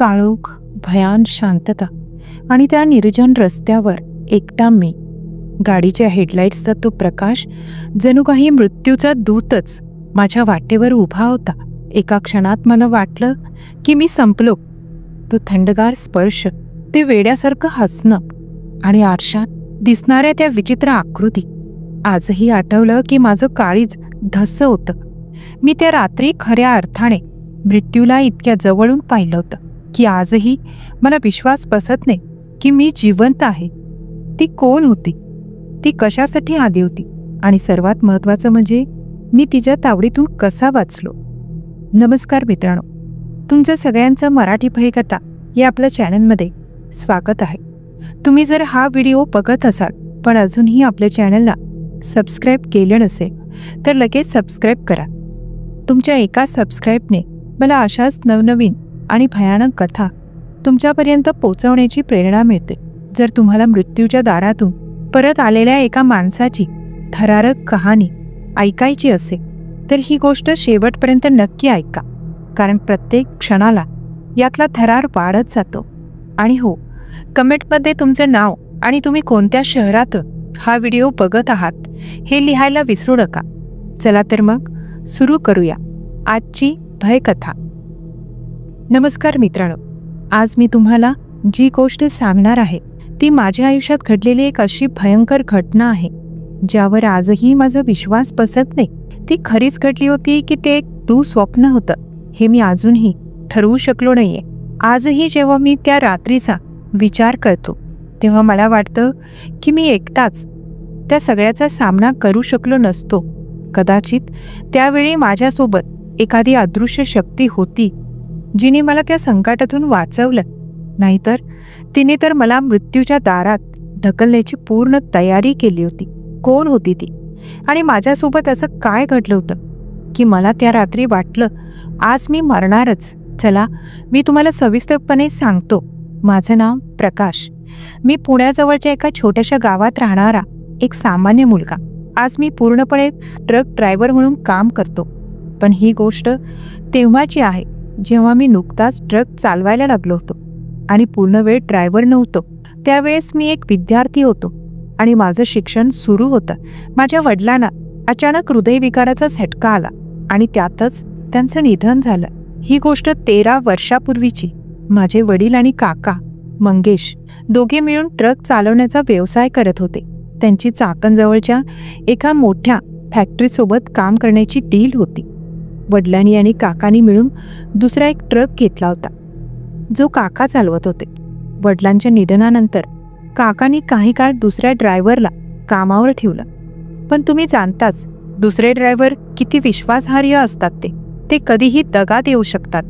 काळोख, भयान शांतता आणि त्या निर्जन रस्त्यावर एकटा मी. गाडीच्या हेडलाईट्सचा तो प्रकाश जणू काही मृत्यूचा दूतच माझ्या वाटेवर उभा होता. एका क्षणात मला वाटलं की मी संपलो. तो थंडगार स्पर्श, ते वेड्यासारखं हसणं आणि आरशात दिसणाऱ्या त्या विचित्र आकृती. आजही आठवलं की माझं काळीज धस्स होतं. मी त्या रात्री खऱ्या अर्थाने मृत्यूला इतक्या जवळून पाहिलं होतं की आजही मला विश्वास बसत नाही की मी जिवंत आहे. ती कोण होती? ती कशासाठी आली होती? आणि सर्वात महत्त्वाचं म्हणजे मी तिच्या तावडीतून कसा वाचलो? नमस्कार मित्रांनो, तुमचं सगळ्यांचं मराठी भयकथा या आपल्या चॅनलमध्ये स्वागत आहे. तुम्ही जर हा व्हिडिओ बघत असाल पण अजूनही आपल्या चॅनलला सबस्क्राईब केलं नसेल तर लगेच सबस्क्राईब करा. तुमच्या एका सबस्क्राईबने मला अशाच नवनवीन आणि भयानक कथा तुमच्यापर्यंत पोहोचवण्याची प्रेरणा मिळते. जर तुम्हाला मृत्यूच्या दारातून परत आलेल्या एका माणसाची थरारक कहाणी ऐकायची असेल तर ही गोष्ट शेवटपर्यंत नक्की ऐका, कारण प्रत्येक क्षणाला यातला थरार वाढत जातो. आणि हो, कमेंटमध्ये तुमचं नाव आणि तुम्ही कोणत्या शहरातून हा व्हिडिओ बघत आहात हे लिहायला विसरू नका. चला तर मग सुरू करूया आजची भयकथा. नमस्कार मित्रांनो, आज मी तुम्हाला जी गोष्ट सांगणार आहे ती माझ्या आयुष्यात घडलेली एक अशी भयंकर घटना आहे ज्यावर आजही माझा विश्वास बसत नाही. ती खरीच घडली होती की ते एक दुःस्वप्न होतं हे मी अजूनही ठरवू शकलो नाहीये. आजही जेव्हा मी त्या रात्रीचा विचार करतो तेव्हा मला वाटतं की मी एकटाच त्या सगळ्याचा सामना करू शकलो नसतो. कदाचित त्यावेळी माझ्यासोबत एखादी अदृश्य शक्ती होती जिने मला त्या संकटातून वाचवलं, नाहीतर तिने तर मला मृत्यूच्या दारात ढकलण्याची पूर्ण तयारी केली होती. कोण होती ती आणि माझ्यासोबत असं काय घडलं होतं की मला त्या रात्री वाटलं आज मी मरणारच. चला मी तुम्हाला सविस्तरपणे सांगतो. माझं नाव प्रकाश. मी पुण्याजवळच्या एका छोट्याशा गावात राहणारा एक सामान्य मुलगा. आज मी पूर्णपणे ट्रक ड्रायव्हर म्हणून काम करतो. पण ही गोष्ट तेव्हाची आहे जेव्हा मी नुकताच ट्रक चालवायला लागलो होतो आणि पूर्ण वेळ ड्रायव्हर नव्हतो. त्यावेळेस मी एक विद्यार्थी होतो आणि माझं शिक्षण सुरू होतं. माझ्या वडिलांना अचानक हृदयविकाराचा झटका आला आणि त्यातच त्यांचं निधन झालं. ही गोष्ट 13 वर्षापूर्वीची. माझे वडील आणि काका मंगेश दोघे मिळून ट्रक चालवण्याचा व्यवसाय करत होते. त्यांची चाकणजवळच्या एका मोठ्या फॅक्टरीसोबत काम करण्याची डील होती. वडिलांनी आणि काकांनी मिळून दुसरा एक ट्रक घेतला होता जो काका चालवत होते. वडिलांच्या निधनानंतर काकांनी काही काळ दुसऱ्या ड्रायव्हरला कामावर ठेवलं. पण तुम्ही जाणताच दुसरे ड्रायव्हर किती विश्वासार्ह असतात. ते कधीही दगा देऊ शकतात.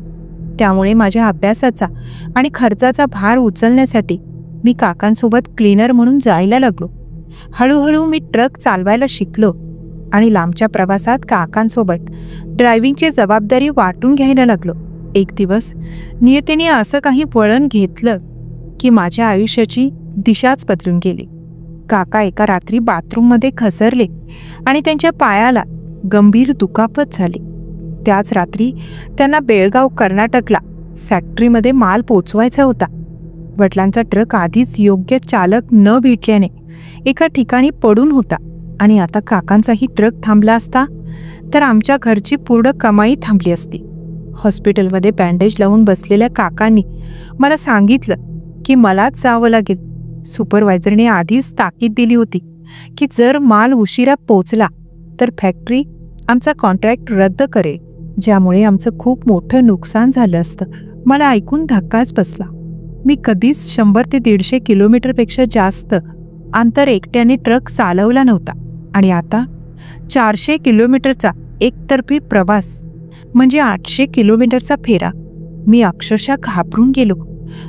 त्यामुळे माझ्या अभ्यासाचा आणि खर्चाचा भार उचलण्यासाठी मी काकांसोबत क्लीनर म्हणून जायला लागलो. हळूहळू मी ट्रक चालवायला शिकलो आणि लांबच्या प्रवासात काकांसोबत ड्रायव्हिंगची जबाबदारी वाटून घ्यायला लागलो. एक दिवस नियतीने असं काही वळण घेतलं की माझ्या आयुष्याची दिशाच बदलून गेली. काका एका रात्री बाथरूममध्ये घसरले आणि त्यांच्या पायाला गंभीर दुखापत झाली. त्याच रात्री त्यांना बेळगाव कर्नाटकला फॅक्टरीमध्ये माल पोचवायचा होता. वडिलांचा ट्रक आधीच योग्य चालक न भेटल्याने एका ठिकाणी पडून होता आणि आता काकांचाही ट्रक थांबला असता तर आमच्या घरची पूर्ण कमाई थांबली असती. हॉस्पिटलमध्ये बँडेज लावून बसलेल्या काकांनी मला सांगितलं की मलाच जावं लागेल. सुपरवायझरने आधीच ताकीद दिली होती की जर माल उशिरा पोचला तर फॅक्टरी आमचा कॉन्ट्रॅक्ट रद्द करेल, ज्यामुळे आमचं खूप मोठं नुकसान झालं असतं. मला ऐकून धक्काच बसला. मी कधीच 100 ते 150 किलोमीटरपेक्षा जास्त अंतर एकट्याने ट्रक चालवला नव्हता आणि आता 400 किलोमीटरचा एकतर्फी प्रवास म्हणजे 800 किलोमीटरचा फेरा. मी अक्षरशः घाबरून गेलो.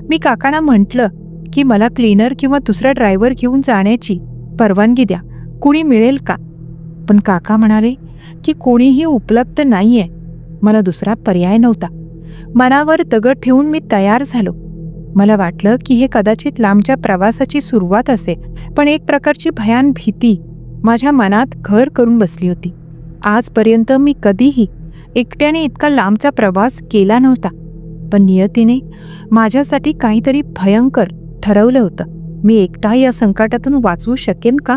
मी काकांना म्हटलं की मला क्लीनर किंवा दुसरा ड्रायव्हर घेऊन जाण्याची परवानगी द्या, कुणी मिळेल का? पण काका म्हणाले की कोणीही उपलब्ध नाहीये. मला दुसरा पर्याय नव्हता. मनावर दगड ठेवून मी तयार झालो. मला वाटलं की हे कदाचित लांबच्या प्रवासाची सुरुवात असेल, पण एक प्रकारची भयान भीती माझ्या मनात घर करून बसली होती. आजपर्यंत मी कधीही एकट्याने इतका लांबचा प्रवास केला नव्हता. पण नियतीने माझ्यासाठी काहीतरी भयंकर ठरवलं होतं. मी एकटा या संकटातून वाचवू शकेन का?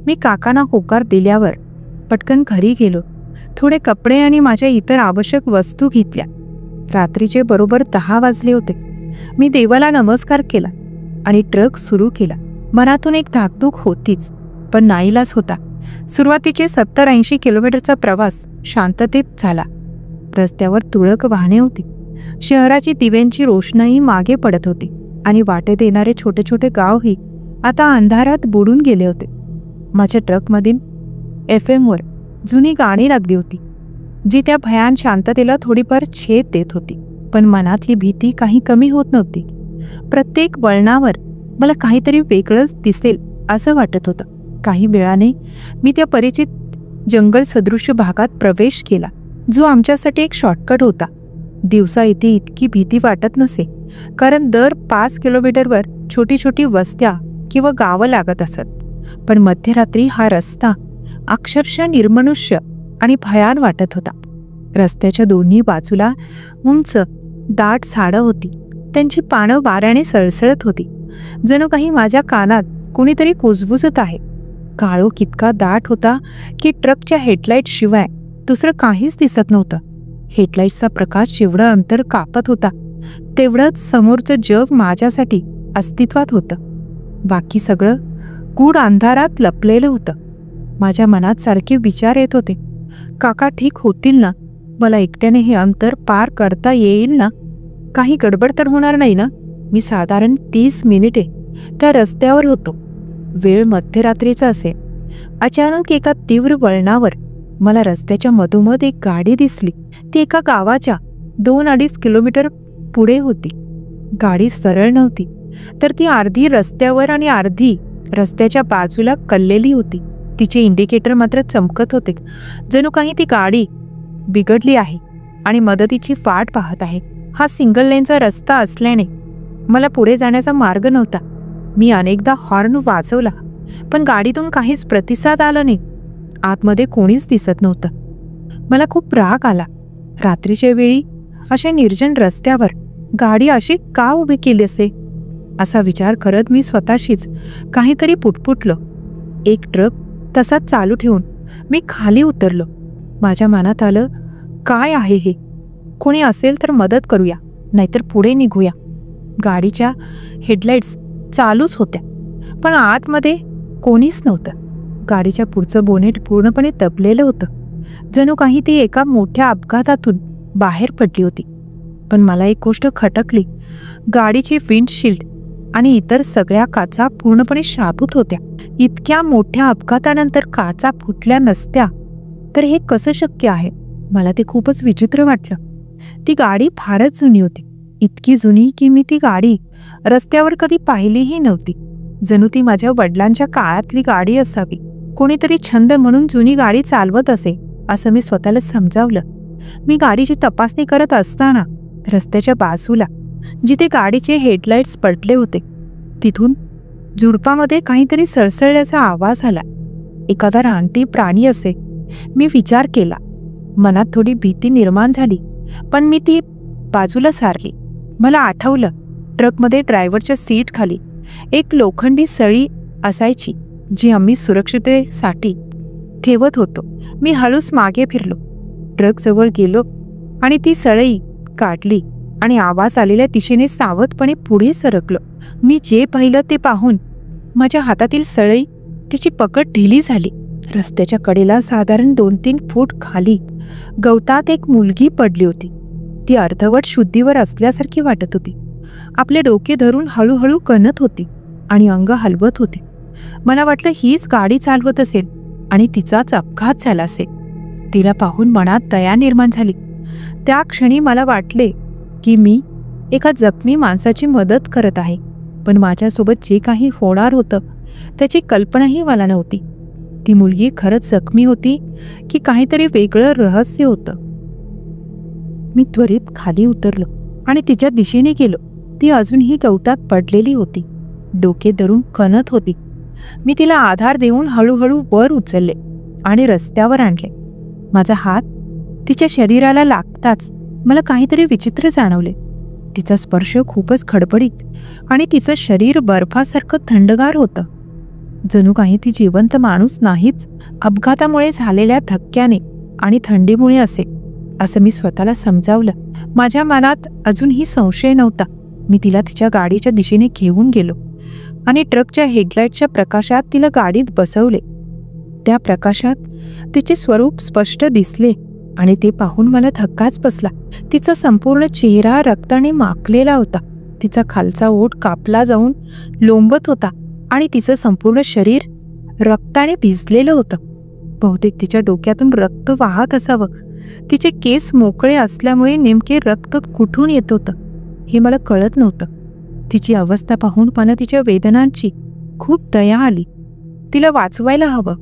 मी काकांना होकार दिल्यावर पटकन घरी गेलो. थोडे कपडे आणि माझ्या इतर आवश्यक वस्तू घेतल्या. रात्रीचे बरोबर 10 वाजले होते. मी देवाला नमस्कार केला आणि ट्रक सुरू केला. मनातून एक धाकधूक होतीच, पण नाईलाज होता. सुरुवातीचे 70-80 किलोमीटरचा प्रवास शांततेत झाला. रस्त्यावर तुरळक वाहने होती. शहराची दिव्यांची रोषणाई मागे पडत होती आणि वाटेत येणारे छोटे छोटे गावही आता अंधारात बुडून गेले होते. माझ्या ट्रकमधील FM वर जुनी गाणी लागली होती, जी त्या भयान शांततेला थोडीफार छेद देत होती. पण मनातली भीती काही कमी होत नव्हती. प्रत्येक वळणावर मला काहीतरी वेगळंच दिसेल असं वाटत होतं. काही वेळाने मी त्या परिचित जंगल सदृश्य भागात प्रवेश केला, जो आमच्यासाठी एक शॉर्टकट होता. दिवसा इथे इतकी भीती वाटत नसे, कारण दर 5 किलोमीटरवर छोटी छोटी वस्त्या किंवा गावं लागत असत. पण मध्यरात्री हा रस्ता अक्षरशः निर्मनुष्य आणि भयान वाटत होता. रस्त्याच्या दोन्ही बाजूला उंच दाट झाडं होती. त्यांची पानं वाऱ्याने सळसळत होती, जणू काही माझ्या कानात कुणीतरी कुजबुजत आहे. काळोख इतका दाट होता की ट्रकच्या हेडलाईट शिवाय दुसरं काहीच दिसत नव्हतं. हेडलाईटचा प्रकाश जेवढं अंतर कापत होता, तेवढंच समोरचं जग माझ्यासाठी अस्तित्वात होतं. बाकी सगळं गूढ अंधारात लपलेलं होतं. माझ्या मनात सारखे विचार येत होते. काका ठीक होतील ना? मला एकट्याने हे अंतर पार करता येईल ना? काही गडबड तर होणार नाही ना? मी साधारण 30 मिनिटे त्या रस्त्यावर होतो. वेळ मध्यरात्रीचा असेल. अचानक एका तीव्र वळणावर मला रस्त्याच्या मधोमध एक गाडी दिसली. ती एका गावाच्या 2-2.5 किलोमीटर पुढे होती. गाडी सरळ नव्हती, तर ती अर्धी रस्त्यावर आणि अर्धी रस्त्याच्या बाजूला कललेली होती. तिचे इंडिकेटर मात्र चमकत होते, जणू काही ती गाडी बिघडली आहे आणि मदतीची वाट पाहत आहे. हा सिंगल लेनचा रस्ता असल्याने मला पुढे जाण्याचा मार्ग नव्हता. मी अनेकदा हॉर्न वाजवला, पण गाडीतून काहीच प्रतिसाद आला नाही. आतमध्ये कोणीच दिसत नव्हतं. मला खूप राग आला. रात्रीच्या वेळी अशा निर्जन रस्त्यावर गाडी अशी का उभी केली असे, असा विचार करत मी स्वतःशीच काहीतरी पुटपुटलो. एक ट्रक तसाच चालू ठेवून मी खाली उतरलो. माझ्या मनात आलं, काय आहे हे? कोणी असेल तर मदत करूया, नाहीतर पुढे निघूया. गाडीच्या हेडलाईट्स चालूच होत्या, पण आतमध्ये कोणीच नव्हतं. गाडीच्या पुढचं बोनेट पूर्णपणे दबलेलं होतं, जणू काही ती एका मोठ्या अपघातातून बाहेर पडली होती. पण मला एक गोष्ट खटकली. गाडीची विंडशील्ड आणि इतर सगळ्या काचा पूर्णपणे शाबूत होत्या. इतक्या मोठ्या अपघातानंतर काचा फुटल्या नसत्या तर हे कसं शक्य आहे? मला ते खूपच विचित्र वाटलं. ती गाडी फारच जुनी होती. इतकी जुनी की मी ती गाडी रस्त्यावर कधी पाहिलीही नव्हती. जणू ती माझ्या वडिलांच्या काळातली गाडी असावी. कोणीतरी छंद म्हणून जुनी गाडी चालवत असे असं मी स्वतःला समजावलं. मी गाडीची तपासणी करत असताना रस्त्याच्या बाजूला जिथे गाडीचे हेडलाईट्स पडले होते, तिथून झुडपामध्ये काहीतरी सळसळल्याचा आवाज आला. एखादा रानटी प्राणी असे, मी विचार केला. मनात थोडी भीती निर्माण झाली, पण मी ती बाजूला सारली. मला आठवलं, ट्रकमध्ये ड्रायव्हरच्या सीट खाली एक लोखंडी सळी असायची, जी आम्ही सुरक्षिततेसाठी ठेवत होतो. मी हळूच मागे फिरलो, ट्रकजवळ गेलो आणि ती सळई काढली आणि आवाज आलेल्या दिशेने सावधपणे पुढे सरकलो. मी जे पाहिलं ते पाहून माझ्या हातातील सळई तिची पकड ढिली झाली. रस्त्याच्या कडेला साधारण 2-3 फूट खाली गवतात एक मुलगी पडली होती. ती अर्धवट शुद्धीवर असल्यासारखी वाटत होती. आपले डोके धरून हळूहळू कणत होती आणि अंग हलवत होते. मला वाटलं हीच गाडी चालवत असेल आणि तिचाच अपघात झाला असेल. तिला पाहून मनात दया निर्माण झाली. त्या क्षणी मला वाटले की मी एका जखमी माणसाची मदत करत आहे, पण माझ्यासोबत जे काही होणार होतं त्याची कल्पनाही मला नव्हती. ती मुलगी खरंच जखमी होती की काहीतरी वेगळं रहस्य होतं. मी त्वरित खाली उतरलो आणि तिच्या दिशेने गेलो. ती अजूनही गवतात पडलेली होती, डोके धरून कणत होती. मी तिला आधार देऊन हळूहळू वर उचलले आणि रस्त्यावर आणले. माझा हात तिच्या शरीराला लागताच मला काहीतरी विचित्र जाणवले. तिचा स्पर्श खूपच खडबडीत आणि तिचं शरीर बर्फासारखं थंडगार होतं. जणू काही ती जिवंत माणूस नाहीच, अपघातामुळे झालेल्या धक्क्याने आणि थंडीमुळे असे, असं मी स्वतःला समजावलं. माझ्या मनात अजूनही संशय नव्हता. मी तिला तिच्या गाडीच्या दिशेने घेऊन गेलो आणि ट्रकच्या हेडलाईटच्या प्रकाशात तिला गाडीत बसवले. त्या प्रकाशात तिचे स्वरूप स्पष्ट दिसले आणि ते पाहून मला धक्काच बसला. तिचा संपूर्ण चेहरा रक्ताने माखलेला होता. तिचा खालचा ओठ कापला जाऊन लोंबत होता आणि तिचं संपूर्ण शरीर रक्ताने भिजलेलं होतं. बहुतेक तिच्या डोक्यातून रक्त वाहत असावं. तिचे केस मोकळे असल्यामुळे नेमके रक्त कुठून येत होतं हे मला कळत नव्हतं. तिची अवस्था पाहून मला तिच्या वेदनांची खूप दया आली. तिला वाचवायला हवं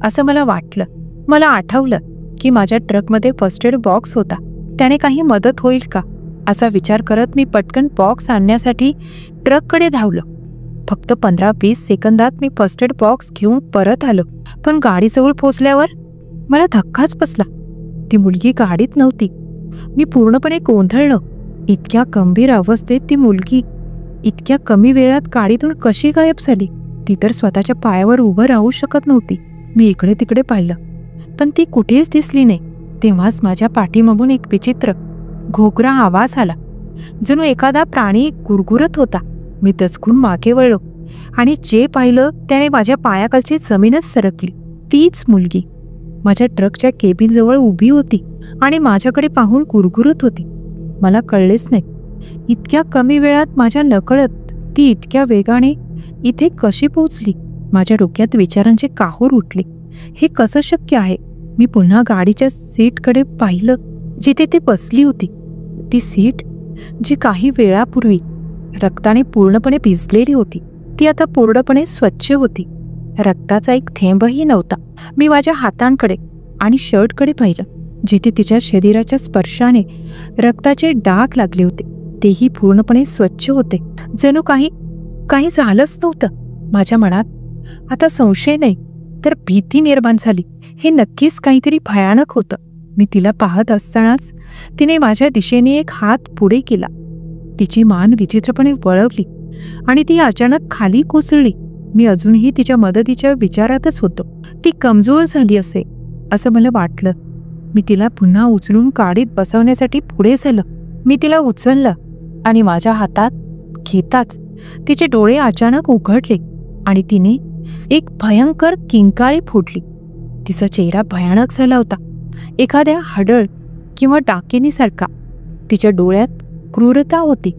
असं मला वाटलं. मला आठवलं की माझ्या ट्रकमध्ये फर्स्ट एड बॉक्स होता. त्याने काही मदत होईल का असा विचार करत मी पटकन बॉक्स आणण्यासाठी ट्रककडे धावलो. फक्त 15-20 सेकंदात मी फर्स्ट एड बॉक्स घेऊन परत आलो. पण गाडीजवळ पोहोचल्यावर मला धक्काच बसला. ती मुलगी गाडीत नव्हती. मी पूर्णपणे गोंधळलो. इतक्या गंभीर अवस्थेत ती मुलगी इतक्या कमी वेळात गाडीतून कशी गायब झाली? ती तर स्वतःच्या पायावर उभं राहू शकत नव्हती. मी इकडे तिकडे पाहिलं पण ती कुठेच दिसली नाही. तेव्हाच माझ्या पाठीमागून एक विचित्र घोगरा आवाज आला. जणू एखादा प्राणी गुरगुरत होता. मी दचकून मागे वळलो आणि जे पाहिलं त्याने माझ्या पायाखालची जमीनच सरकली. तीच मुलगी माझ्या ट्रकच्या केबिनजवळ उभी होती आणि माझ्याकडे पाहून गुरगुरत होती. मला कळलेच नाही इतक्या कमी वेळात माझ्या नकळत ती इतक्या वेगाने इथे कशी पोहोचली. माझ्या डोक्यात विचारांचे काहूर उठले. हे कसं शक्य आहे? मी पुन्हा गाडीच्या सीटकडे पाहिलं जिथे ती बसली होती. ती सीट जी काही वेळापूर्वी रक्ताने पूर्णपणे भिजलेली होती ती आता पूर्णपणे स्वच्छ होती. रक्ताचा एक थेंबही नव्हता. मी माझ्या हातांकडे आणि शर्टकडे पाहिलं जिथे तिच्या शरीराच्या स्पर्शाने रक्ताचे डाग लागले होते तेही पूर्णपणे स्वच्छ होते. जणू काही झालंच नव्हतं. माझ्या मनात आता संशय नाही तर भीती निर्माण झाली. हे नक्कीच काहीतरी भयानक होतं. मी तिला पाहत असतानाच तिने माझ्या दिशेने एक हात पुढे केला. तिची मान विचित्रपणे वळवली आणि ती अचानक खाली कोसळली. मी अजूनही तिच्या मदतीच्या विचारातच होतो. ती कमजोर झाली असे असं मला वाटलं. मी तिला पुन्हा उचलून गाडीत बसवण्यासाठी पुढे झालं. मी तिला उचललं आणि माझ्या हातात घेताच तिचे डोळे अचानक उघडले आणि तिने एक भयंकर किंकाळी फुटली. तिचा चेहरा भयानक झाला होता, एखाद्या हडळ किंवा डाकिनीसारखा. तिच्या डोळ्यात क्रूरता होती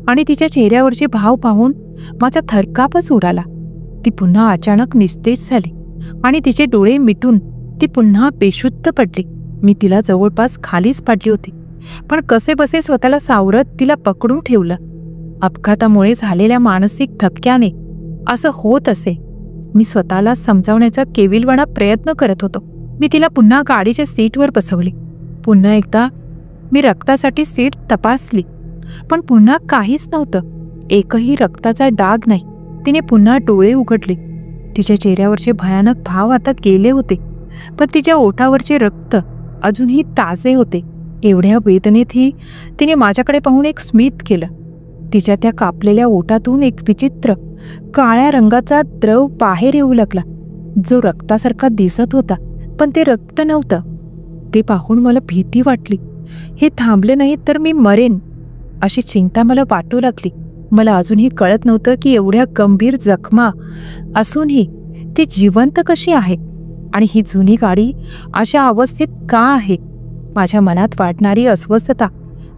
आणि तिच्या चेहऱ्यावरचे भाव पाहून माझा थरकापच उडाला. ती पुन्हा अचानक निस्तेज झाली आणि तिचे डोळे मिटून ती पुन्हा बेशुद्ध पडली. मी तिला जवळपास खालीच पाडली होती पण कसेबसे स्वतःला सावरत तिला पकडून ठेवलं. अपघातामुळे झालेल्या मानसिक धक्क्याने असं होत असे मी स्वतःला समजावण्याचा केविलवाणा प्रयत्न करत होतो. मी तिला पुन्हा गाडीच्या सीटवर बसवली. पुन्हा एकदा मी रक्तासाठी सीट तपासली पण पुन्हा काहीच नव्हतं. एकही रक्ताचा डाग नाही. तिने पुन्हा डोळे उघडले. तिच्या चेहऱ्यावरचे भयानक भाव आता गेले होते पण तिच्या ओठावरचे रक्त अजूनही ताजे होते. एवढ्या वेदनेतही तिने माझ्याकडे पाहून एक स्मित केलं. तिच्या त्या कापलेल्या ओठातून एक विचित्र काळ्या रंगाचा द्रव बाहेर येऊ लागला जो रक्तासारखा दिसत होता पण ते रक्त नव्हतं. ते पाहून मला भीती वाटली. हे थांबले नाही तर मी मरेन अशी चिंता मला वाटू लागली. मला अजूनही कळत नव्हतं की एवढ्या गंभीर जखमा असूनही ती जिवंत कशी आहे आणि ही जुनी गाडी अशा अवस्थेत का आहे. माझ्या मनात वाटणारी अस्वस्थता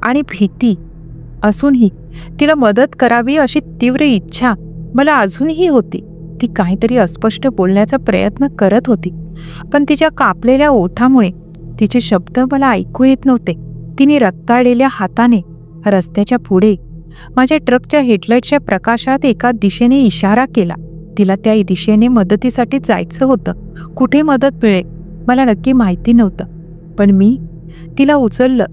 आणि भीती असूनही तिला मदत करावी अशी तीव्र इच्छा मला अजूनही होती. ती काहीतरी अस्पष्ट बोलण्याचा प्रयत्न करत होती पण तिच्या कापलेल्या ओठामुळे तिचे शब्द मला ऐकू येत नव्हते. तिने रक्ताळलेल्या हाताने रस्त्याच्या पुढे माझ्या ट्रकच्या हेडलाईटच्या प्रकाशात एका दिशेने इशारा केला. तिला त्या दिशेने मदतीसाठी जायचं होतं. कुठे मदत मिळेल मला नक्की माहिती नव्हतं पण मी तिला उचललं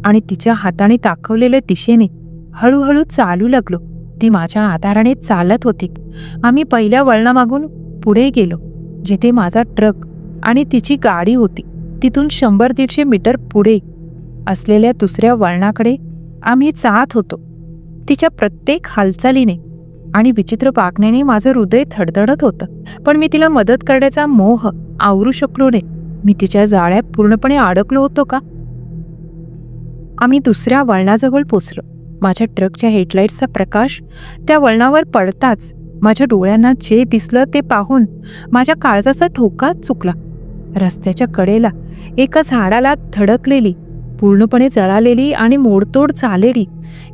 आणि तिच्या हाताने दाखवलेल्या दिशेने हळूहळू चालू लागलो. ती माझ्या आधाराने चालत होती. आम्ही पहिल्या वळणामागून पुढे गेलो जिथे माझा ट्रक आणि तिची गाडी होती. तिथून 100-150 मीटर पुढे असलेल्या दुसऱ्या वळणाकडे आम्ही जात होतो. तिच्या प्रत्येक हालचालीने आणि विचित्र वागण्याने माझं हृदय धडधडत होतं. पण मी तिला मदत करण्याचा मोह आवरू शकलो नाही. मी तिच्या जाळ्यात पूर्णपणे अडकलो होतो का? आम्ही दुसऱ्या वळणाजवळ पोचलो. माझ्या ट्रकच्या हेडलाईट्सचा प्रकाश त्या वळणावर पडताच माझ्या डोळ्यांना जे दिसलं ते पाहून माझ्या काळजाचा ठोकाच चुकला. रस्त्याच्या कडेला एका झाडाला धडकलेली, पूर्णपणे जळालेली आणि मोडतोड चाललेली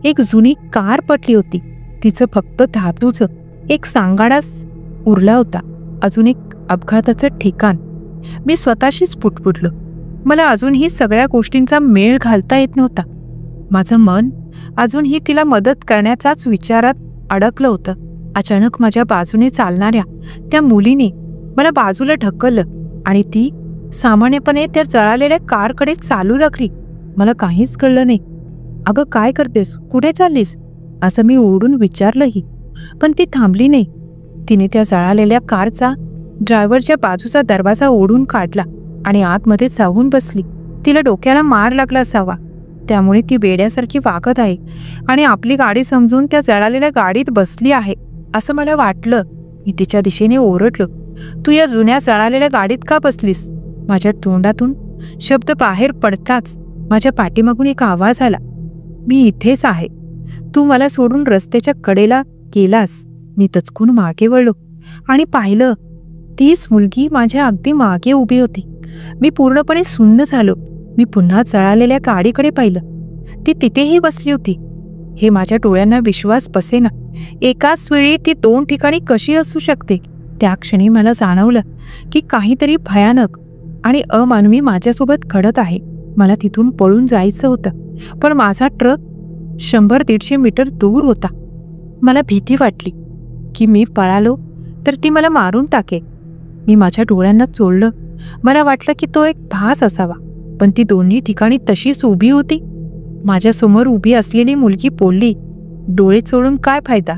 एक जुनी कार पडली होती. तिचं फक्त धातूचं एक सांगाडाच उरला होता. अजून एक अपघाताचं ठिकाण. मी स्वतःशीच पुटपुटलो. मला अजूनही सगळ्या गोष्टींचा मेळ घालता येत नव्हता. माझं मन अजूनही तिला मदत करण्याचाच विचारात अडकलं होतं. अचानक माझ्या बाजूने चालणाऱ्या त्या मुलीने मला बाजूला ढकललं आणि ती सामान्यपणे त्या जळालेल्या कारकडे चालू लागली. मला काहीच कळलं नाही. अगं काय करतेस, कुठे चाललीस, असं मी ओरडून विचारलंही, पण ती थांबली नाही. तिने त्या जळालेल्या कारचा ड्रायव्हरच्या बाजूचा दरवाजा ओढून काढला आणि आतमध्ये जाऊन बसली. तिला डोक्याला मार लागला असावा, त्यामुळे ती वेड्यासारखी वागत आहे आणि आपली गाडी समजून त्या जळालेल्या गाडीत बसली आहे असं मला वाटलं. मी तिच्या दिशेने ओरडलो, तू या जुन्या जळालेल्या गाडीत का बसलीस? माझ्या तोंडातून शब्द बाहेर पडताच माझ्या पाठीमागून एक आवाज आला, मी इथेच आहे. तू मला सोडून रस्त्याच्या कडेला गेलास. मी दचकून मागे वळलो आणि पाहिलं, तीच मुलगी माझ्या अगदी मागे उभी होती. मी पूर्णपणे सुन्न झालो. मी पुन्हा जळालेल्या गाडीकडे पाहिलं. ती तिथेही बसली होती. हे माझ्या डोळ्यांना विश्वास बसेना. एकाच वेळी ती दोन ठिकाणी कशी असू शकते? त्या क्षणी मला जाणवलं की काहीतरी भयानक आणि अमानवी माझ्यासोबत घडत आहे. मला तिथून पळून जायचं होतं, पण माझा ट्रक 100-150 मीटर दूर होता. मला भीती वाटली की मी पळालो तर ती मला मारून टाकेल. मी माझ्या डोळ्यांना चोळलं. मला वाटलं की तो एक भास असावा, पण ती दोन्ही ठिकाणी तशीच उभी होती. माझ्यासमोर उभी असलेली मुलगी बोलली, डोळे चोळून काय फायदा,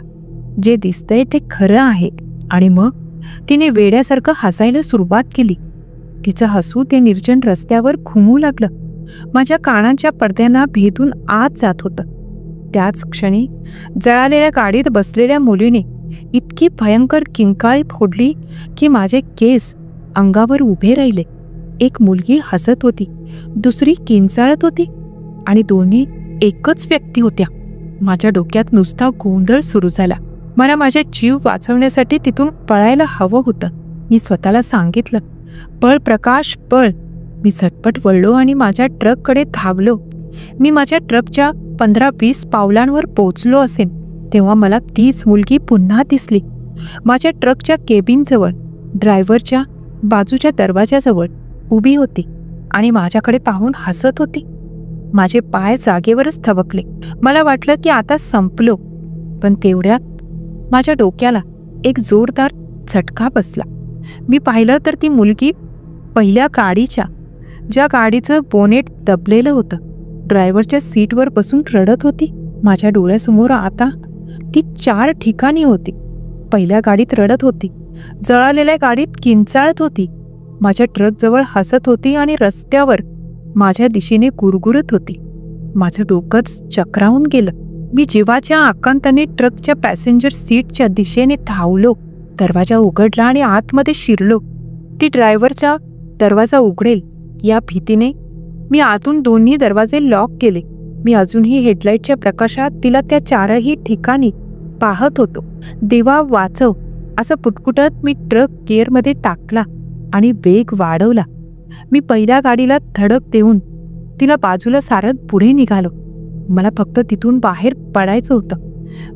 जे दिसतंय ते खरं आहे. आणि मग तिने वेड्यासारखं हसायला सुरुवात केली. तिचं हसू ते निर्जन रस्त्यावर घुमू लागलं. माझ्या कानांच्या पडद्यांना भेदून आत जात होतं. त्याच क्षणी जळालेल्या गाडीत बसलेल्या मुलीने इतकी भयंकर किंकाळी फोडली की माझे केस अंगावर उभे राहिले. एक मुलगी हसत होती, दुसरी किंचाळत होती आणि दोन्ही एकच व्यक्ती होत्या. माझ्या डोक्यात नुसता गोंधळ सुरू झाला. मला माझा जीव वाचवण्यासाठी तिथून पळायला हवं होतं. मी स्वतःला सांगितलं, पळ प्रकाश पळ. मी झटपट वळलो आणि माझ्या ट्रककडे धावलो. मी माझ्या ट्रकच्या 15-20 पावलांवर पोचलो असेल तेव्हा मला तीच मुलगी पुन्हा दिसली. माझ्या ट्रकच्या केबिनजवळ ड्रायव्हरच्या बाजूच्या दरवाजाजवळ उभी होती आणि माझ्याकडे पाहून हसत होती. माझे पाय जागेवरच थबकले. मला वाटलं की आता संपलो, पण तेवढ्यात माझ्या डोक्याला एक जोरदार झटका बसला. मी पाहिलं तर ती मुलगी पहिल्या गाडीच्या, ज्या गाडीचं बोनेट दबलेलं होतं, ड्रायव्हरच्या सीटवर बसून रडत होती. माझ्या डोळ्यासमोर आता ती 4 ठिकाणी होती. पहिल्या गाडीत रडत होती, जळालेल्या गाडीत किंचाळत होती, माझ्या ट्रकजवळ हसत होती आणि रस्त्यावर माझ्या दिशेने गुरगुरत होती. माझं डोकंच चक्रावून गेलं. मी जीवाच्या आकांताने ट्रकच्या पॅसेंजर सीटच्या दिशेने धावलो. दरवाजा उघडला आणि आतमध्ये शिरलो. ती ड्रायव्हरचा दरवाजा उघडेल या भीतीने मी आतून दोन्ही दरवाजे लॉक केले. मी अजूनही हेडलाईटच्या प्रकाशात तिला त्या 4ही ठिकाणी पाहत होतो. देवा वाचव असं पुटपुटत मी ट्रक गिअरमध्ये टाकला आणि वेग वाढवला. मी पहिल्या गाडीला धडक देऊन तिला बाजूला सारत पुढे निघालो. मला फक्त तिथून बाहेर पडायचं होतं.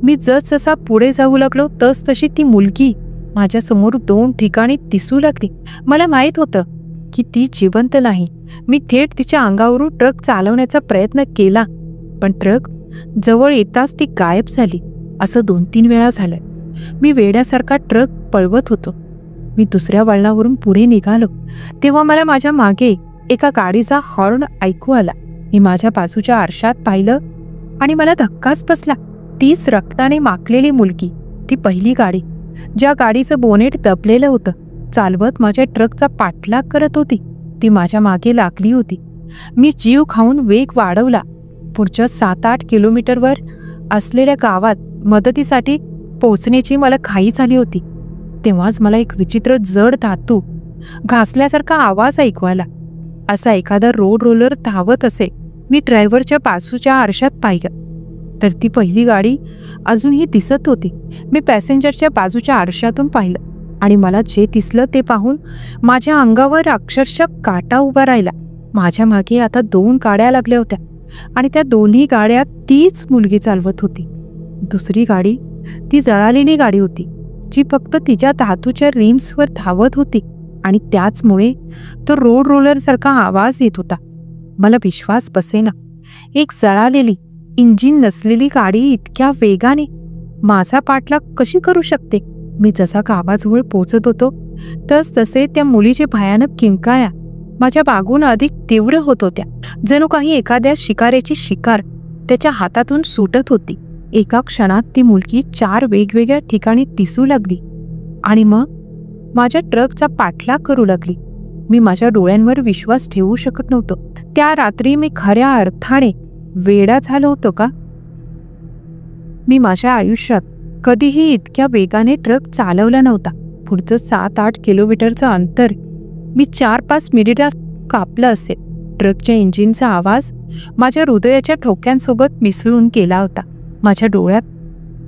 मी जसजसा पुढे जाऊ लागलो तसतशी ती मुलगी माझ्यासमोर 2 ठिकाणी दिसू लागली. मला माहीत होतं की ती जिवंत नाही. मी थेट तिच्या अंगावरून ट्रक चालवण्याचा प्रयत्न केला, पण ट्रक जवळ येताच ती गायब झाली. असं 2-3 वेळा झालं. मी वेड्यासारखा ट्रक पळवत होतो. मी दुसऱ्या वळणावरून पुढे निघालो तेव्हा मला माझ्या मागे एका गाडीचा हॉर्न ऐकू आला. मी माझ्या बाजूच्या आरशात पाहिलं आणि मला धक्काच बसला. तीच रक्ताने माखलेली मुलगी, ती पहिली गाडी, ज्या गाडीचं बोनेट दबलेलं होतं, चालवत माझ्या ट्रकचा पाठलाग करत होती. ती माझ्या मागे लागली होती. मी जीव खाऊन वेग वाढवला. पुढच्या 7-8 किलोमीटरवर असलेल्या गावात मदतीसाठी पोचण्याची मला घाई झाली होती. तेव्हाच मला एक विचित्र जड धातू घासल्यासारखा आवाज ऐकू आला. असा एखादा रोड रोलर धावत असे. मी ड्रायव्हरच्या बाजूच्या आरशात पाहिलं तर ती पहिली गाडी अजूनही दिसत होती. मी पॅसेंजरच्या बाजूच्या आरशातून पाहिलं आणि मला जे दिसलं ते पाहून माझ्या अंगावर अक्षरशः काटा उभा राहिला. माझ्या मागे आता 2 गाड्या लागल्या होत्या आणि त्या दोन्ही गाड्या तीच मुलगी चालवत होती. दुसरी गाडी ती जळालेली गाडी होती जी फक्त तिच्या धातूच्या रिम्सवर धावत होती आणि त्याचमुळे तो रोड रोलर सारखा आवाज येत होता. मला विश्वास बसेना. एक जळालेली इंजिन नसलेली गाडी इतक्या वेगाने माझा पाठलाग कशी करू शकते? मी जसा गावाजवळ पोचत होतो तसे त्या मुलीचे भयानक किंकाळ्या माझ्या मागून अधिक तीव्र होत होत्या. जणू काही एखाद्या शिकाऱ्याची शिकार त्याच्या हातातून सुटत होती. एका क्षणात ती मुलगी 4 वेगवेगळ्या ठिकाणी दिसू लागली आणि मग माझ्या ट्रकचा पाठलाग करू लागली. मी माझ्या डोळ्यांवर विश्वास ठेवू शकत नव्हतो. त्या रात्री मी खऱ्या अर्थाने वेडा झालो होतो का? मी माझ्या आयुष्यात कधीही इतक्या वेगाने ट्रक चालवला नव्हता. पुढचं 7-8 किलोमीटरचं अंतर मी 4-5 मिनिटात कापलं असेल. ट्रकच्या इंजिनचा आवाज माझ्या हृदयाच्या ठोक्यांसोबत मिसळून गेला होता. माझ्या डोळ्यात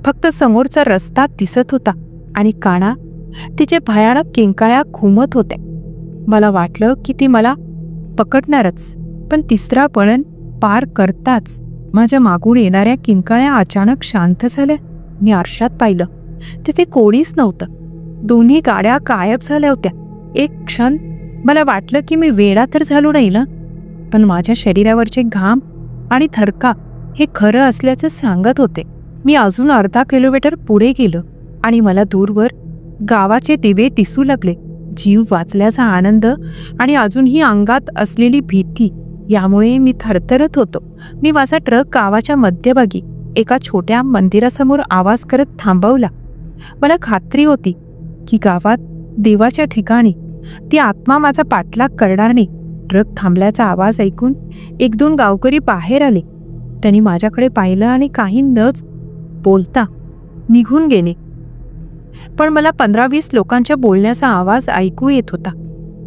फक्त समोरचा रस्ता दिसत होता आणि काना तिचे भयानक किंकाळ्या घुमत होत्या. मला वाटलं की ती मला पकडणारच, पण तिसरा वळण पार करताच माझ्या मागून येणाऱ्या किंकाळ्या अचानक शांत झाल्या. मी आरशात पाहिलं, तिथे कोणीच नव्हतं. दोन्ही गाड्या गायब झाल्या होत्या. एक क्षण मला वाटलं की मी वेडा तर झालो नाही ना, पण माझ्या शरीरावरचे घाम आणि थरका हे खरं असल्याचं सांगत होते. मी अजून अर्धा किलोमीटर पुढे गेलो आणि मला दूरवर गावाचे दिवे दिसू लागले. जीव वाचल्याचा आनंद आणि अजूनही अंगात असलेली भीती यामुळे मी थरथरत होतो. मी माझा ट्रक गावाच्या मध्यभागी एका छोट्या मंदिरासमोर आवाज करत थांबवला. मला खात्री होती की गावात देवाच्या ठिकाणी ती आत्मा माझा पाठलाग करणार नाही. ट्रक थांबल्याचा आवाज ऐकून 1-2 गावकरी बाहेर आले. त्यांनी माझ्याकडे पाहिलं आणि काही न बोलता निघून गेले. पण मला 15-20 लोकांच्या बोलण्याचा आवाज ऐकू येत होता.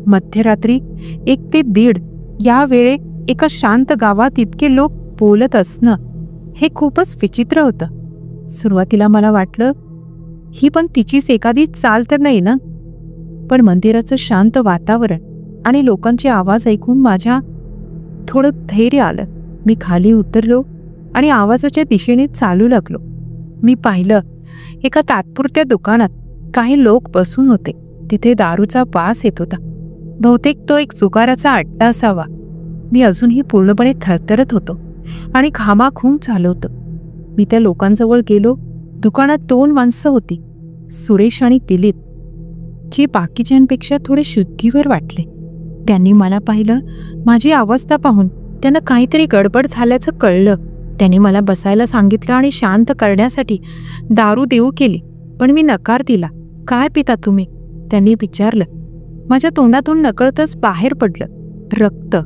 मध्यरात्री 1 ते 1:30 या वेळे एका शांत गावात इतके लोक बोलत असणं हे खूपच विचित्र होतं. सुरुवातीला मला वाटलं ही पण तिचीच एखादी चाल तर नाही ना, पण मंदिराचं शांत वातावरण आणि लोकांचे आवाज ऐकून माझ्या थोडं धैर्य आलं. मी खाली उतरलो आणि आवाजाच्या दिशेने चालू लागलो. मी पाहिलं एका तात्पुरत्या दुकानात काही लोक बसून होते. तिथे दारूचा वास येत होता. बहुतेक तो एक जुगाराचा अड्डा असावा. मी अजूनही पूर्णपणे थरथरत होतो आणि घामाघूम झालो होतो. मी त्या लोकांजवळ गेलो. दुकानात 2 माणसं होती, सुरेश आणि दिलीप, जे बाकीच्यांपेक्षा थोडे शुद्धीवर वाटले. त्यांनी मला पाहिलं. माझी अवस्था पाहून त्यांना काहीतरी गडबड झाल्याचं कळलं. त्यांनी मला बसायला सांगितलं आणि शांत करण्यासाठी दारू देऊ केली, पण मी नकार दिला. काय पिता तुम्ही? त्यांनी विचारलं. माझ्या तोंडातून नकळतच बाहेर पडलं रक्त.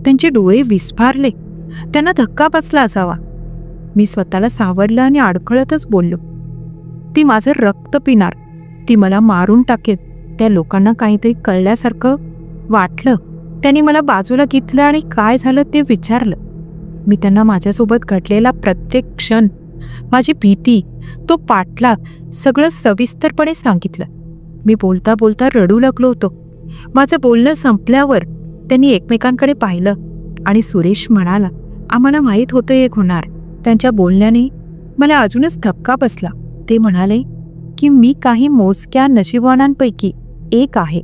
त्यांचे डोळे विस्फारले. त्यांना धक्का बसला असावा. मी स्वतःला सावरलं आणि अडखळतच बोललो, ती माझं रक्त पिणार, ती मला मारून टाकेल. त्या लोकांना काहीतरी कळल्यासारखं वाटलं. त्यांनी मला बाजूला घेतलं आणि काय झालं ते विचारलं. मी त्यांना माझ्यासोबत घडलेला प्रत्येक क्षण, माझी भीती, तो पाठलाग सगळं सविस्तरपणे सांगितलं. मी बोलता बोलता रडू लागलो होतो. माझं बोलणं संपल्यावर त्यांनी एकमेकांकडे पाहिलं आणि सुरेश म्हणाला, आम्हाला माहीत होतं एक होणार. त्यांच्या बोलण्याने मला अजूनच धक्का बसला. ते म्हणाले की मी काही मोजक्या नशिबवानांपैकी एक आहे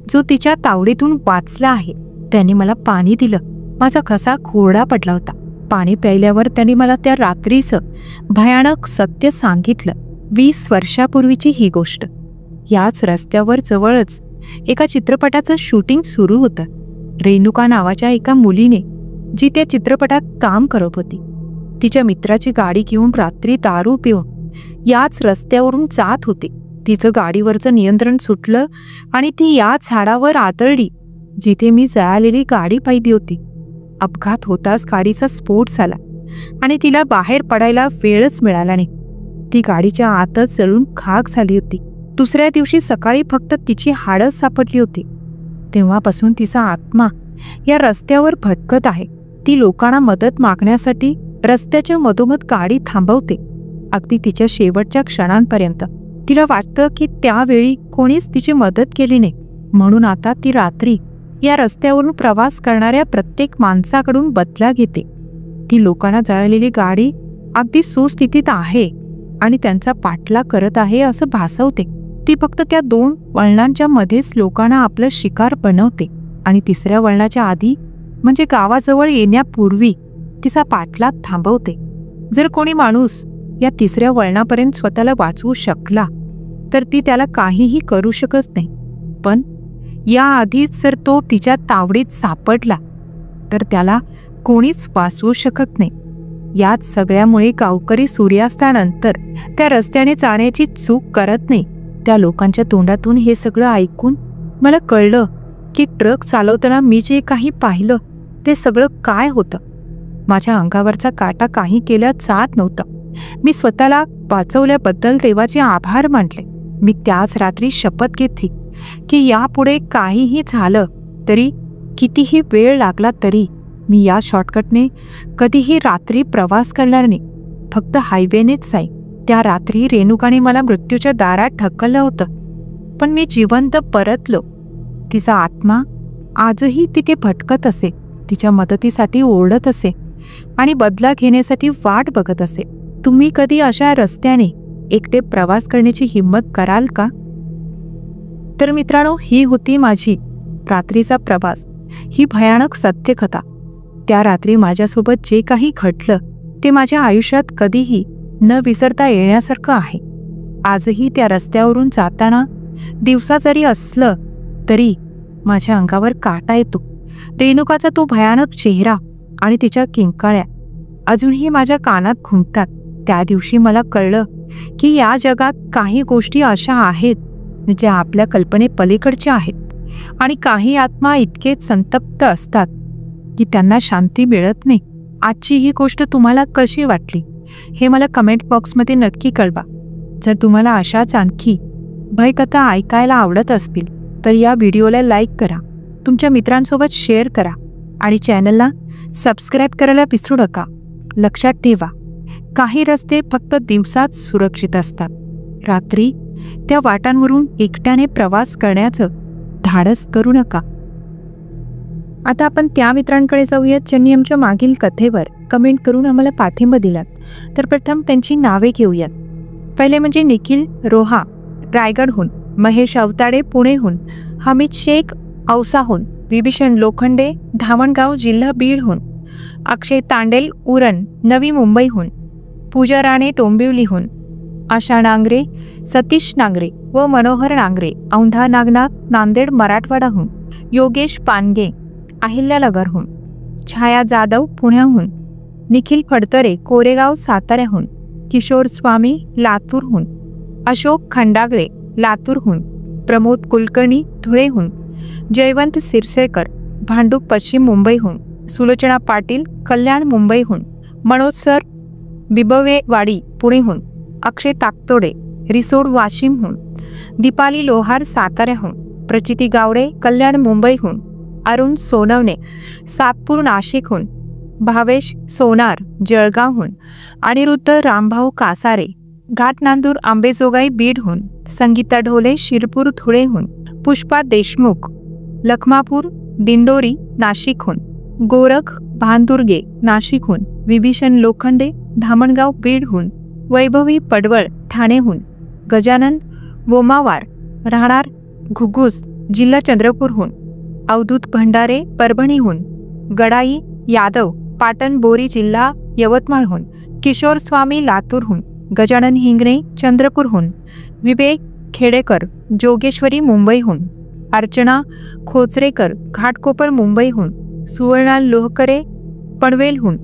जो तिच्या तावडीतून वाचला आहे. त्यांनी मला पाणी दिलं. माझा घसा कोरडा पडला होता. पाणी प्यायल्यावर त्यांनी मला त्या रात्रीचं भयानक सत्य सांगितलं. 20 वर्षापूर्वीची ही गोष्ट. याच रस्त्यावर जवळच एका चित्रपटाचं शूटिंग सुरू होतं. रेणुका नावाच्या एका मुलीने, जी त्या चित्रपटात काम करत होती, तिच्या मित्राची गाडी घेऊन रात्री दारू पिऊन याच रस्त्यावरून जात होती. तिचं गाडीवरचं नियंत्रण सुटलं आणि ती या झाडावर आदळली. जिथे मी जळालेली गाडी पाहिली होती. अपघात होताच गाडीचा स्फोट झाला आणि तिला बाहेर पडायला वेळच मिळाला नाही. ती गाडीच्या आतच जळून खाक झाली होती. दुसऱ्या दिवशी सकाळी फक्त तिची हाडच सापडली होती. तेव्हापासून तिचा आत्मा या रस्त्यावर भटकत आहे. ती लोकांना मदत मागण्यासाठी रस्त्याच्या मधोमध गाडी थांबवते, अगदी तिच्या शेवटच्या क्षणांपर्यंत. तिला वाटतं की त्यावेळी कोणीच तिची मदत केली नाही, म्हणून आता ती रात्री या रस्त्यावरून प्रवास करणाऱ्या प्रत्येक माणसाकडून बदला घेते. ती लोकांना जळलेली गाडी अगदी सुस्थितीत आहे आणि त्यांचा पाठलाग करत आहे असं भासवते. ती फक्त त्या 2 वळणांच्या मध्येच लोकांना आपलं शिकार बनवते आणि तिसऱ्या वळणाच्या आधी म्हणजे गावाजवळ येण्यापूर्वी तिचा पाठलाग थांबवते. जर कोणी माणूस या तिसऱ्या वळणापर्यंत स्वतःला वाचवू शकला तर ती त्याला काहीही करू शकत नाही. पण याआधीच जर तो तिच्या तावडीत सापडला तर त्याला कोणीच वाचवू शकत नाही. याच सगळ्यामुळे गावकरी सूर्यास्तानंतर त्या रस्त्याने जाण्याची चूक करत नाही. त्या लोकांच्या तोंडातून हे सगळं ऐकून मला कळलं की ट्रक चालवताना मी जे काही पाहिलं ते सगळं काय होतं. माझ्या अंगावरचा काटा काही केल्या जात नव्हता. मी स्वतःला वाचवल्याबद्दल देवाचे आभार मानले. मी त्याच रात्री शपथ घेतली की यापुढे काहीही झालं तरी, कितीही वेळ लागला तरी मी या शॉर्टकटने कधीही रात्री प्रवास करणार नाही. फक्त हायवेनेच जाईन. त्या रात्री रेणुकाने मला मृत्यूच्या दारात ढकललं होतं, पण मी जिवंत परतलो. तिचा आत्मा आजही तिथे भटकत असे, तिच्या मदतीसाठी ओरडत असे आणि बदला घेण्यासाठी वाट बघत असे. तुम्ही कधी अशा रस्त्याने एकटे प्रवास करण्याची हिंमत कराल का? तर मित्रांनो, ही होती माझी रात्रीचा प्रवास. ही भयानक सत्यकथा. त्या रात्री माझ्यासोबत जे काही घडलं ते माझ्या आयुष्यात कधीही न विसरता येण्यासारखं आहे. आजही त्या रस्त्यावरून जाताना दिवसा जरी असलं तरी माझ्या अंगावर काटा येतो. रेणुकाचा तो भयानक चेहरा आणि तिच्या किंकाळ्या अजूनही माझ्या कानात घुमतात. त्या दिवशी मला कळलं की या जगात काही गोष्टी अशा आहेत ज्या आपल्या कल्पनेपलीकडच्या आहेत आणि काही आत्मा इतके संतप्त असतात की त्यांना शांती मिळत नाही. आजची ही गोष्ट तुम्हाला कशी वाटली हे मला कमेंट बॉक्समध्ये नक्की कळवा. जर तुम्हाला अशाच आणखी भयकथा ऐकायला आवडत असतील तर या व्हिडिओला लाईक करा, तुमच्या मित्रांसोबत शेअर करा आणि चॅनलला सबस्क्राईब करायला विसरू नका. लक्षात ठेवा, काही रस्ते फक्त दिवसात सुरक्षित असतात. रात्री त्या वाटांवरून एकट्याने प्रवास करण्याचं धाडस करू नका. आता आपण त्या मित्रांकडे जाऊयात ज्यांनी आमच्या मागील कथेवर कमेंट करून आम्हाला पाठिंबा दिलात. तर प्रथम त्यांची नावे घेऊयात. पहिले म्हणजे निखिल रोहा रायगडहून, महेश अवताडे पुणेहून, हमीद शेख औसाहून, विभीषण लोखंडे धामणगाव जिल्हा बीडहून, अक्षय तांडेल उरण नवी मुंबईहून, पूजा राणे डोंबिवलीहून, आशा नांगरे, सतीश नांगरे व मनोहर नांगरे औंधा नागनाथ नांदेड मराठवाडाहून, योगेश पानगे अहिल्यानगरहून, छाया जाधव पुण्याहून, निखिल फडतरे कोरेगाव साताऱ्याहून, किशोर स्वामी लातूरहून, अशोक खंडागळे लातूरहून, प्रमोद कुलकर्णी धुळेहून, जयवंत सिरसेकर भांडूप पश्चिम मुंबईहून, सुलोचना पाटील कल्याण मुंबईहून, मनोज सर बिबवेवाडी पुणेहून, अक्षय ताकतोडे रिसोड वाशिमहून, दीपाली लोहार साताऱ्याहून, प्रचिती गावडे कल्याण मुंबईहून, अरुण सोनवणे सातपूर नाशिकहून, भावेश सोनार जळगावहून, अनिरुद्ध रामभाऊ कासारे घाटनांदूर आंबेजोगाई बीडहून, संगीता ढोले शिरपूर धुळेहून, पुष्पा देशमुख लखमापूर दिंडोरी नाशिकहून, गोरख भानदुर्गे नाशिकहून, विभीषण लोखंडे धामणगाव बीडहून, वैभवी पडवळ ठाणेहून, गजानन वोमावार राहणार घुगुस जिल्हा चंद्रपूरहून, अवधूत भंडारे परभणीहून, गडाई यादव पाटण बोरी जिल्हा यवतमाळहून, किशोर स्वामी लातूरहून, गजानन हिंगणे चंद्रपूरहून, विवेक खेडेकर जोगेश्वरी मुंबईहून, अर्चना खोचरेकर घाटकोपर मुंबईहून, सुवर्णा लोहकरे पनवेलहून,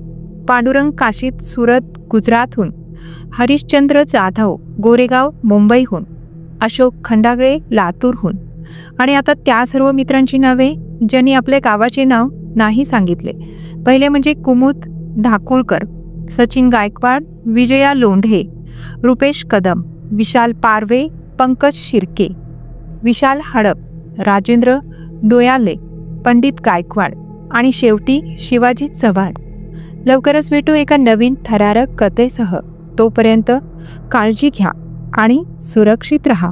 पांडुरंग काशीत सुरत गुजरातहून, हरिश्चंद्र जाधव गोरेगाव मुंबईहून, अशोक खंडागळे लातूरहून, आणि आता त्या सर्व मित्रांची नावे ज्यांनी आपल्या गावाचे नाव नाही सांगितले. पहिले म्हणजे कुमुद ढाकुळकर, सचिन गायकवाड, विजया लोंढे, रुपेश कदम, विशाल पारवे, पंकज शिर्के, विशाल हडप, राजेंद्र डोयाले, पंडित गायकवाड आणि शेवटी शिवाजी चव्हाण. लवकरच भेटू एका नवीन थरारक कथेसह. तोपर्यंत काळजी घ्या आणि सुरक्षित रहा.